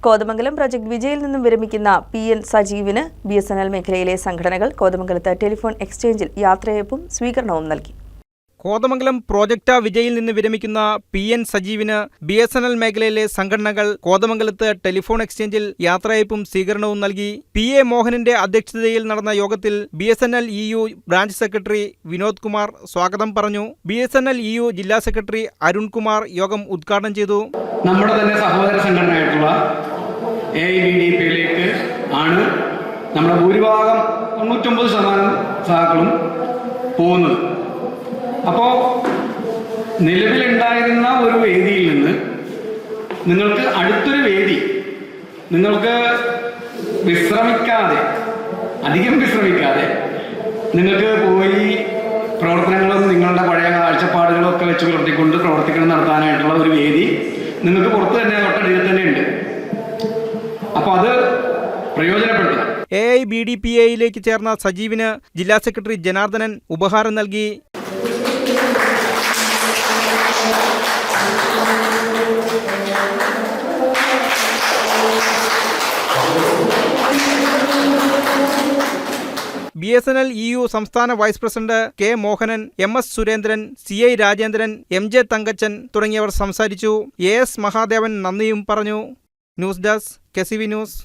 Kothamangalam project വിജയിൽ നിന്നും വിരമിക്കുന്ന PN സജീവിന് BSNL മേഖലയിലെ സംഘടനകൾ കോതമംഗലത്ത് ടെലിഫോൺ എക്സ്ചേഞ്ചിൽ യാത്രയയപ്പും സ്വീകരണവും നൽകി. കോതമംഗലം പ്രോജക്ട് വിജയിൽ നിന്ന് വിരമിക്കുന്ന PN സജീവിന് BSNL മേഖലയിലെ സംഘടനകൾ കോതമംഗലത്ത് ടെലിഫോൺ എക്സ്ചേഞ്ചിൽ യാത്രയയപ്പും സ്വീകരണവും നൽകി. PA മോഹനന്റെ അധ്യക്ഷതയിൽ നടന്ന യോഗത്തിൽ BSNL EU branch secretary Vinod Kumar സ്വാഗതം പറഞ്ഞു. BSNL EU ജില്ലാ സെക്രട്ടറി അരുൺ കുമാർ യോഗം ഉദ്ഘാടനം ചെയ്തു. നമ്മുടെ തന്നെ സഹോദര സംഘടനയായിട്ടുള്ള AIBDP ആണ് നമ്മുടെ ഭൂരിഭാഗം 99% സഹാക്കളും പോകുന്നത്. അപ്പോൾ നിലവിലുണ്ടായിരുന്ന ഒരു വേദിയിൽ നിന്ന് നിങ്ങൾക്ക് അടുത്തൊരു വേദി, നിങ്ങൾക്ക് അധികം വിശ്രമിക്കാതെ നിങ്ങൾക്ക് പോയി പ്രവർത്തനങ്ങളും നിങ്ങളുടെ പഴയ കാഴ്ചപ്പാടുകളും ഒക്കെ വെച്ച് പുലർത്തിക്കൊണ്ട് പ്രവർത്തിക്കണം നടത്താനായിട്ടുള്ള ഒരു വേദി നിങ്ങൾക്ക് പുറത്ത് തന്നെ തൊട്ടടുത്ത് തന്നെ ഉണ്ട്. അപ്പോൾ അത് പ്രയോജനപ്പെടുത്തണം. AIBDPAയിലേക്ക് ചേർന്ന സജീവിന് ജില്ലാ സെക്രട്ടറി ജനാർദ്ദനൻ ഉപഹാരം നൽകി. BSNL EU സംസ്ഥാന vice president K Mohanan, MS Surendran, CI Rajendran, MJ Thankachan തുടങ്ങിയവർ സംസാരിച്ചു. AS മഹാദേവൻ നന്ദിയും പറഞ്ഞു. News desk KCV news.